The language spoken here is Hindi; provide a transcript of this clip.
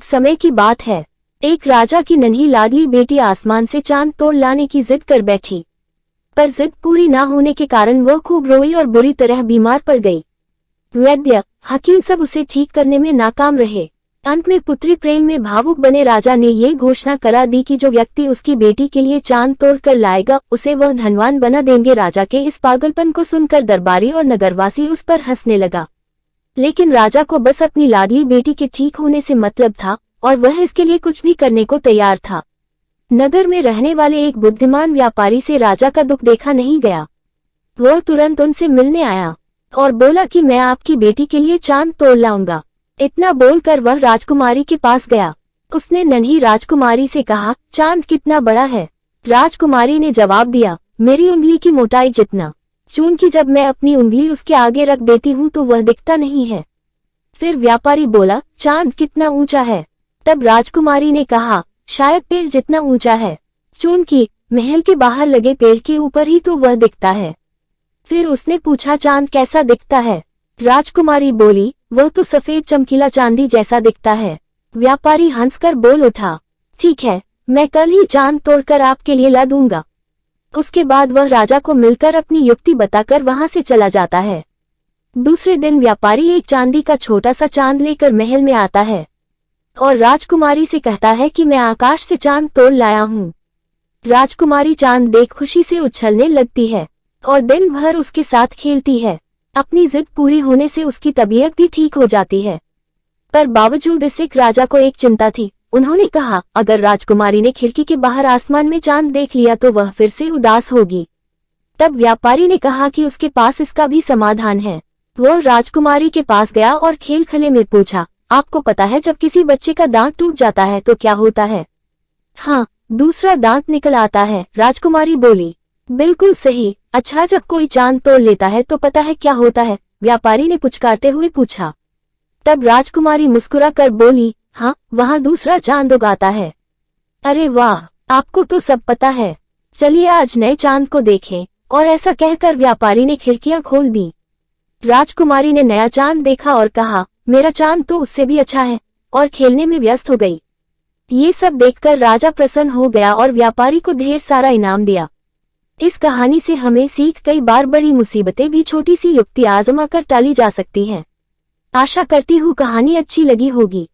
एक समय की बात है। एक राजा की नन्ही लाडली बेटी आसमान से चांद तोड़ लाने की जिद कर बैठी, पर जिद पूरी ना होने के कारण वह खूब रोई और बुरी तरह बीमार पड़ गई। वैद्य, हकीम सब उसे ठीक करने में नाकाम रहे। अंत में पुत्री प्रेम में भावुक बने राजा ने ये घोषणा करा दी कि जो व्यक्ति उसकी बेटी के लिए चांद तोड़ कर लाएगा उसे वह धनवान बना देंगे। राजा के इस पागलपन को सुनकर दरबारी और नगरवासी उस पर हंसने लगा, लेकिन राजा को बस अपनी लाडली बेटी के ठीक होने से मतलब था और वह इसके लिए कुछ भी करने को तैयार था। नगर में रहने वाले एक बुद्धिमान व्यापारी से राजा का दुख देखा नहीं गया। वह तुरंत उनसे मिलने आया और बोला कि मैं आपकी बेटी के लिए चांद तोड़ लाऊंगा। इतना बोलकर वह राजकुमारी के पास गया। उसने नन्ही राजकुमारी से कहा, चांद कितना बड़ा है? राजकुमारी ने जवाब दिया, मेरी उंगली की मोटाई जितना। चूंकि जब मैं अपनी उंगली उसके आगे रख देती हूँ तो वह दिखता नहीं है। फिर व्यापारी बोला, चांद कितना ऊंचा है? तब राजकुमारी ने कहा, शायद पेड़ जितना ऊंचा है, चूंकि महल के बाहर लगे पेड़ के ऊपर ही तो वह दिखता है। फिर उसने पूछा, चांद कैसा दिखता है? राजकुमारी बोली, वह तो सफेद चमकीला चांदी जैसा दिखता है। व्यापारी हंसकर बोल उठा, ठीक है, मैं कल ही चांद तोड़कर आपके लिए ला दूंगा। उसके बाद वह राजा को मिलकर अपनी युक्ति बताकर वहां से चला जाता है। दूसरे दिन व्यापारी एक चांदी का छोटा सा चांद लेकर महल में आता है और राजकुमारी से कहता है कि मैं आकाश से चांद तोड़ लाया हूँ। राजकुमारी चांद देख खुशी से उछलने लगती है और दिन भर उसके साथ खेलती है। अपनी जिद पूरी होने से उसकी तबीयत भी ठीक हो जाती है, पर बावजूद इससे राजा को एक चिंता थी। उन्होंने कहा, अगर राजकुमारी ने खिड़की के बाहर आसमान में चांद देख लिया तो वह फिर से उदास होगी। तब व्यापारी ने कहा कि उसके पास इसका भी समाधान है। वह राजकुमारी के पास गया और खेल खले में पूछा, आपको पता है जब किसी बच्चे का दांत टूट जाता है तो क्या होता है? हाँ, दूसरा दांत निकल आता है। राजकुमारी बोली, बिल्कुल सही। अच्छा, जब कोई चांद तोड़ लेता है तो पता है क्या होता है? व्यापारी ने पुचकारते हुए पूछा। तब राजकुमारी मुस्कुरा कर बोली, हाँ, वहाँ दूसरा चांद उगाता है। अरे वाह, आपको तो सब पता है। चलिए आज नए चांद को देखें। और ऐसा कहकर व्यापारी ने खिड़कियां खोल दी। राजकुमारी ने नया चांद देखा और कहा, मेरा चांद तो उससे भी अच्छा है, और खेलने में व्यस्त हो गई। ये सब देखकर राजा प्रसन्न हो गया और व्यापारी को ढेर सारा इनाम दिया। इस कहानी से हमें सीख, कई बार बड़ी मुसीबतें भी छोटी सी युक्ति आजमा कर टाली जा सकती हैं। आशा करती हूँ कहानी अच्छी लगी होगी।